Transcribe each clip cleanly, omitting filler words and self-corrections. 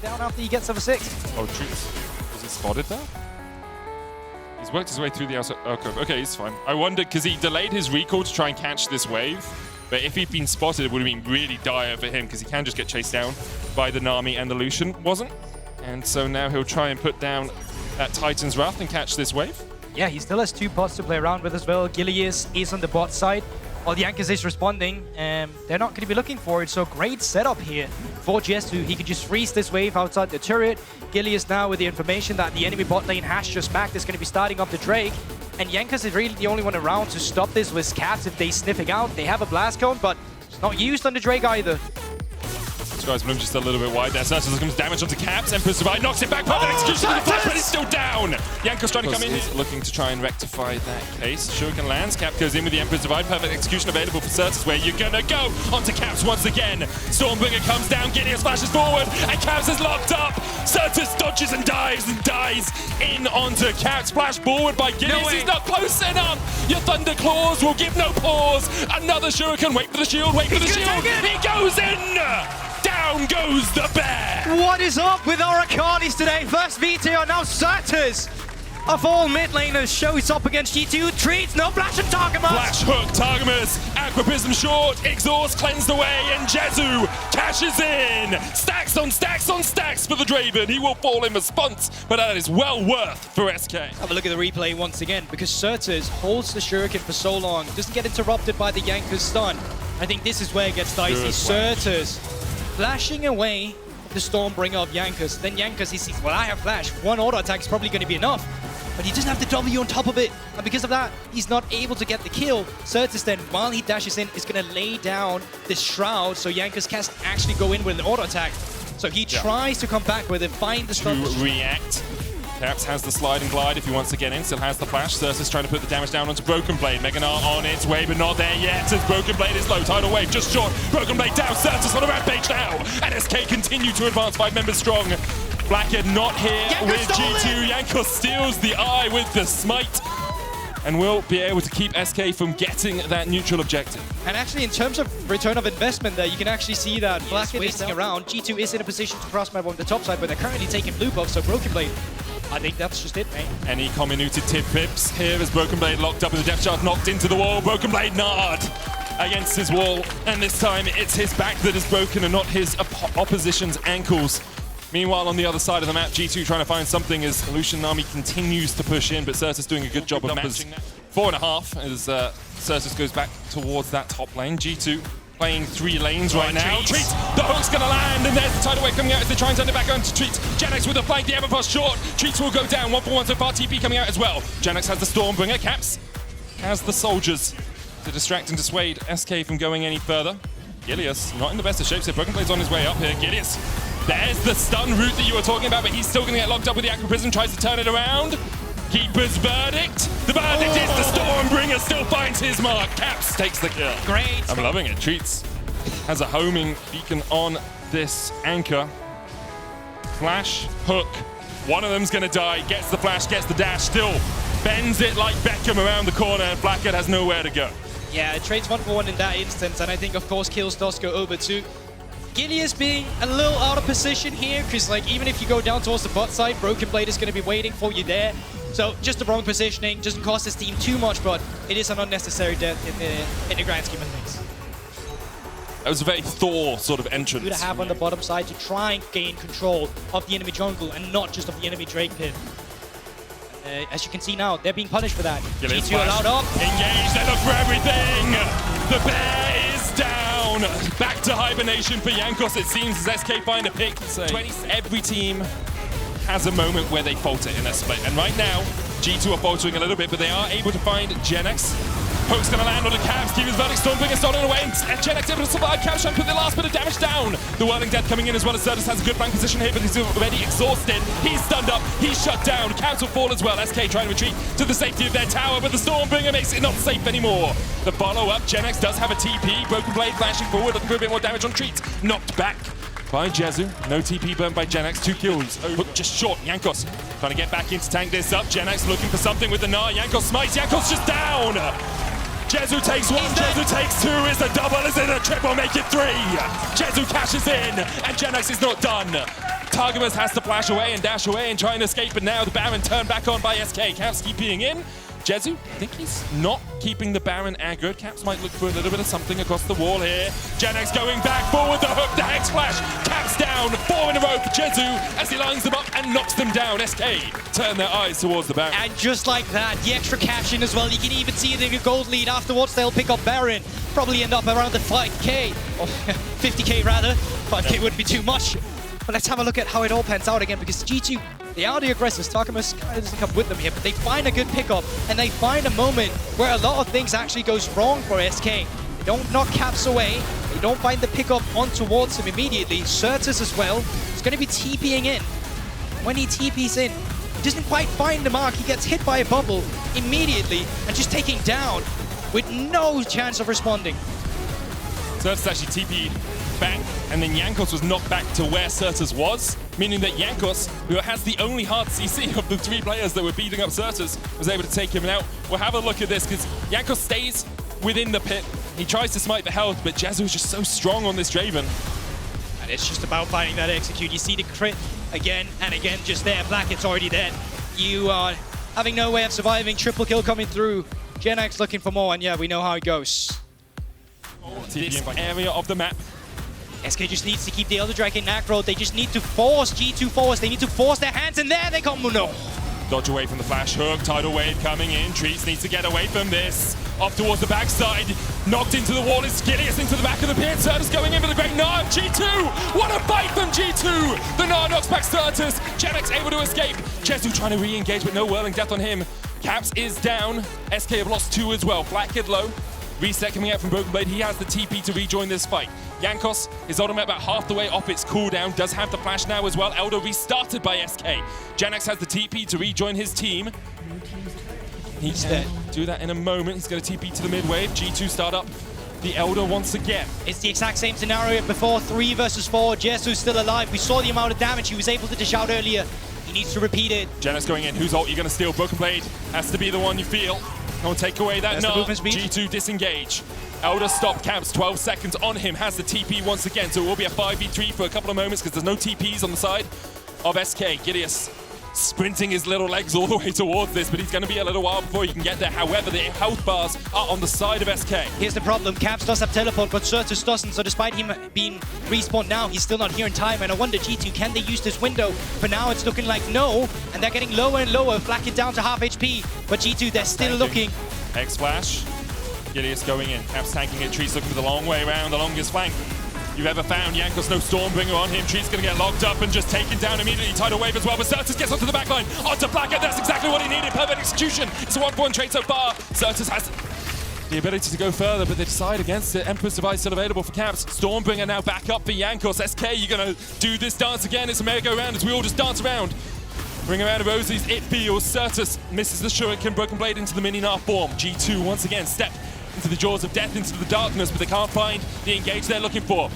down after he gets over 6. Oh, Treats. Was he spotted there? He's worked his way through the outside. Okay, he's fine. I wondered, because he delayed his recall to try and catch this wave. But if he'd been spotted, it would have been really dire for him, because he can just get chased down by the Nami and the Lucian. Wasn't. And so now he'll try and put down that Titan's Wrath and catch this wave. Yeah, he still has 2 pots to play around with as well. Gilius is on the bot side. While the Jankos is responding, they're not going to be looking for it. So great setup here for Jesu. He can just freeze this wave outside the turret. Gilius now with the information that the enemy bot lane has just backed is going to be starting up the Drake. And Jankos is really the only one around to stop this with Caps if they sniff it out. They have a blast cone, but it's not used on the Drake either. Sky's Bloom just a little bit wide there. Sertuss comes damage onto Caps. Emperor's Divide knocks it back. Perfect execution of the flash, but he's still down. Jankos trying to come in. He's looking to try and rectify that case. Shuriken lands. Cap goes in with the Emperor's Divide. Perfect execution available for Sertuss. Where you're gonna go onto Caps once again. Stormbringer comes down. Gideon flashes forward, and Caps is locked up. Sertuss dodges and dies in onto Caps. Flash forward by Gideon. He's not close enough. Your Thunder Claws will give no pause. Another Shuriken. Wait for the shield. Wait for the shield. He goes in. Down goes the bear! What is up with our Akalis today? First VTR, now Sertuss of all mid laners shows up against G2. Treats, no flash and Targamas! Flash hook, Targamas, Aqua Prism short, exhaust cleansed away, and Jesu cashes in! Stacks on stacks on stacks for the Draven. He will fall in response, but that is well worth for SK. Have a look at the replay once again, because Sertuss holds the Shuriken for so long, doesn't get interrupted by the Jankos stun. I think this is where it gets dicey. Sertuss flashing away the Stormbringer of Jankos. Then Jankos, he sees, well, I have flash. 1 auto attack is probably going to be enough. But he doesn't have the W on top of it. And because of that, he's not able to get the kill. Sertuss then, while he dashes in, is going to lay down this Shroud so Jankos can't actually go in with an auto attack. So he tries to come back with it, find the stun. To react. Caps has the slide and glide if he wants to get in, still has the flash. Sertuss trying to put the damage down onto Broken Blade. Mega Gnar on its way, but not there yet, as Broken Blade is low. Tidal Wave just short. Broken Blade down, Sertuss on a rampage now. And SK continue to advance 5 members strong. Blackhead not here with G2. Jankos steals the eye with the smite. And will be able to keep SK from getting that neutral objective. And actually, in terms of return of investment there, you can actually see that Blackhead is waiting around. G2 is in a position to cross map on the top side, but they're currently taking blue buff, so Broken Blade, I think that's just it, mate. Any comminuted tip pips here as Broken Blade locked up with the depth charge knocked into the wall. Broken Blade nard against his wall, and this time it's his back that is broken and not his opposition's ankles. Meanwhile, on the other side of the map, G2 trying to find something as Lucian Nami continues to push in, but Sertuss doing a good job of matching that. 4.5 as Sertuss goes back towards that top lane. G2 playing 3 lanes right now. Treats, the hook's gonna land, and there's the tidal wave coming out as they try and turn it back onto Treats. Janex with a flank, the Everfrost short. Treats will go down, 1-for-1 so far. TP coming out as well. Janex has the Stormbringer. Caps has the soldiers to distract and dissuade SK from going any further. Gilius not in the best of shapes here. Broken Blade's on his way up here. Gilius, there's the stun route that you were talking about, but he's still gonna get locked up with the Aqua Prism. Tries to turn it around. Keeper's verdict. The verdict is the Stormbringer still finds his mark. Caps takes the kill. Great. I'm loving it. Treats has a homing beacon on this anchor. Flash, hook. One of them's gonna die. Gets the flash, gets the dash. Still bends it like Beckham around the corner, and Blackhead has nowhere to go. Yeah, it trades 1-for-1 in that instance, and I think, of course, kills does go over too. Gilius being a little out of position here, because like even if you go down towards the bot side, Broken Blade is going to be waiting for you there. So just the wrong positioning, doesn't cost his team too much, but it is an unnecessary death in the grand scheme of things. That was a very Thor sort of entrance. You to have on the bottom side to try and gain control of the enemy jungle and not just of the enemy Drake pit. As you can see now, they're being punished for that. G2 allowed up. Engage, they look for everything. The bear is down. Back to hibernation for Jankos, it seems, as SK find a pick. Every team has a moment where they falter in their split. And right now, G2 are faltering a little bit, but they are able to find Genex. Poke's gonna land on the Caps, Keeper's verdict, Stormbringer stolen away, and Genex able to survive. Caps trying to put the last bit of damage down. The Whirling Death coming in as well as Sertuss has a good flank position here, but he's already exhausted. He's stunned up, he's shut down. Caps will fall as well. SK trying to retreat to the safety of their tower, but the Stormbringer makes it not safe anymore. The follow-up, Genex does have a TP. Broken Blade flashing forward, looking for a bit more damage on Treats. Knocked back by Jesu. No TP burned by Genex. 2 kills. Hook just short. Jankos trying to get back in to tank this up. Genex looking for something with the Gnar. Jankos smites. Jankos just down. Jesu takes 1. Jesu takes 2. Is it a double? Is it a triple? Make it 3. Jesu cashes in, and Genex is not done. Targamas has to flash away and dash away and try and escape, but now the Baron turned back on by SK. Caps keeping in. Jezu, I think he's not keeping the Baron aggroed. Caps might look for a little bit of something across the wall here. Genex going back forward, the hook, the Hex Flash. Caps down, 4 in a row for Jezu as he lines them up and knocks them down. SK turn their eyes towards the Baron. And just like that, the extra cash in as well. You can even see it in your gold lead. Afterwards, they'll pick up Baron. Probably end up around the 5k, or 50k rather. 5k wouldn't be too much. But let's have a look at how it all pans out again, because G2, they are the aggressors. Targamas kind of doesn't come with them here, but they find a good pickup, and they find a moment where a lot of things actually goes wrong for SK. They don't knock Caps away, they don't find the pickup on towards him immediately. Sertuss as well is going to be TPing in. When he TPs in, he doesn't quite find the mark. He gets hit by a bubble immediately and just taking down with no chance of responding. Sertuss actually TP'd back, and then Jankos was knocked back to where Sertuss was, meaning that Jankos, who has the only hard CC of the 3 players that were beating up Sertuss, was able to take him out. We'll have a look at this, because Jankos stays within the pit. He tries to smite the health, but Jezu is just so strong on this Draven. And it's just about finding that execute. You see the crit again and again just there. Black, it's already dead. You are having no way of surviving. Triple kill coming through. Genex looking for more, and yeah, we know how it goes. This area of the map. SK just needs to keep the Elder Drake in aggro. They just need to force G2 forward. They need to force their hands, and there they come. No. Dodge away from the flash hook. Tidal wave coming in. Trees needs to get away from this. Off towards the backside. Knocked into the wall is Skillius into the back of the pit. Sertuss going in for the great Nard. G2! What a fight from G2! The Nard knocks back Sertuss. Genex able to escape. Jezu trying to re-engage, but no whirling death on him. Caps is down. SK have lost 2 as well. Blackhead low. Reset coming out from Broken Blade. He has the TP to rejoin this fight. Jankos is ultimate about half the way off its cooldown. Does have the flash now as well. Elder restarted by SK. Genex has the TP to rejoin his team. He can do that in a moment. He's going to TP to the mid wave. G2 start up the Elder once again. It's the exact same scenario before. 3 versus 4. Jesu's still alive. We saw the amount of damage he was able to dish out earlier. He needs to repeat it. Genex going in. Whose ult you're going to steal? Broken Blade has to be the one you feel. Don't take away that nut. G2 disengage. Elder stop Caps, 12 seconds on him, has the TP once again, so it will be a 5v3 for a couple of moments because there's no TPs on the side of SK. Gideus sprinting his little legs all the way towards this, but he's going to be a little while before he can get there. However, the health bars are on the side of SK. Here's the problem. Caps does have teleport, but Sertuss doesn't, so despite him being respawned now, he's still not here in time, and I wonder, G2, can they use this window? For now, it's looking like no, and they're getting lower and lower, Flack it down to half HP, but G2, they're still looking. Hex Flash. Gideus going in. Caps tanking it. Trees looking for the long way around, the longest flank you've ever found. Jankos, no Stormbringer on him. Trees going to get locked up and just taken down immediately. Tidal wave as well, but Sertuss gets onto the back line. Onto Blackhead. That's exactly what he needed. Perfect execution. It's a 1-1 trade so far. Sertuss has the ability to go further, but they decide against it. Emperor's Device still available for Caps. Stormbringer now back up for Jankos. SK, you're going to do this dance again. It's a merry-go-round as we all just dance around. Ring around of Rosies, it feels. Sertuss misses the Shuriken, Broken Blade into the mini-Nar form. G2 once again step into the jaws of death, into the darkness, but they can't find the engage they're looking for.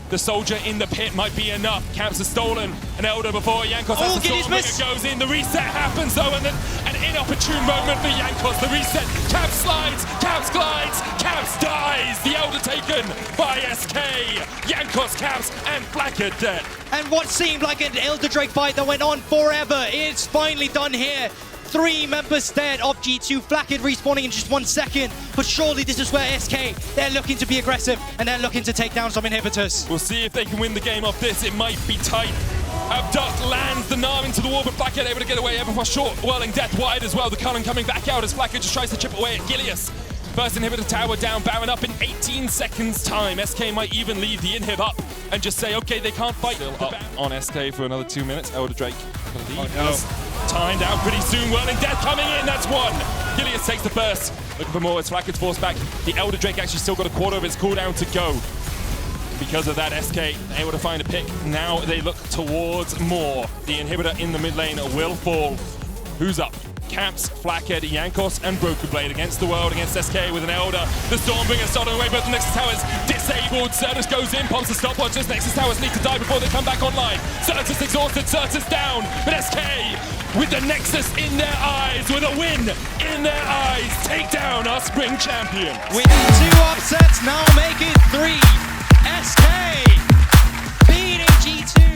The soldier in the pit might be enough. Caps has stolen an Elder before Jankos has the Stormbringer goes in. The reset happens though, and then an inopportune moment for Jankos. The reset, Caps slides, Caps glides, Caps dies. The Elder taken by SK. Jankos, Caps, and Blackhead dead. And what seemed like an Elder Drake fight that went on forever, it's finally done here. 3 members dead of G2, Flackhead respawning in just 1 second, but surely this is where SK, they're looking to be aggressive and they're looking to take down some inhibitors. We'll see if they can win the game off this. It might be tight. Abduct lands the Gnar into the wall, but Flackhead able to get away ever for short. Whirling Death wide as well. The Cullen coming back out as Flackhead just tries to chip away at Gideus. First inhibitor tower down, Baron up in 18 seconds time. SK might even leave the inhib up and just say, okay, they can't fight. Still up on SK for another 2 minutes. Elder Drake. Timed out pretty soon. Whirling Death coming in. That's 1. Gideus takes the first. Looking for more as Flackhead's forced back. The Elder Drake actually still got a quarter of its cooldown to go. Because of that, SK able to find a pick. Now they look towards more. The inhibitor in the mid lane will fall. Who's up? Caps, Flackhead, Jankos, and Broken Blade against the world, against SK with an Elder. The Stormbringer stolen away, both the Nexus Towers disabled. Sertuss goes in, pumps the stopwatch. Just Nexus Towers need to die before they come back online. Sertuss exhausted, Sertuss down, but SK with the Nexus in their eyes, with a win in their eyes, take down our spring champions. With 2 upsets, now make it 3. SK beating G2.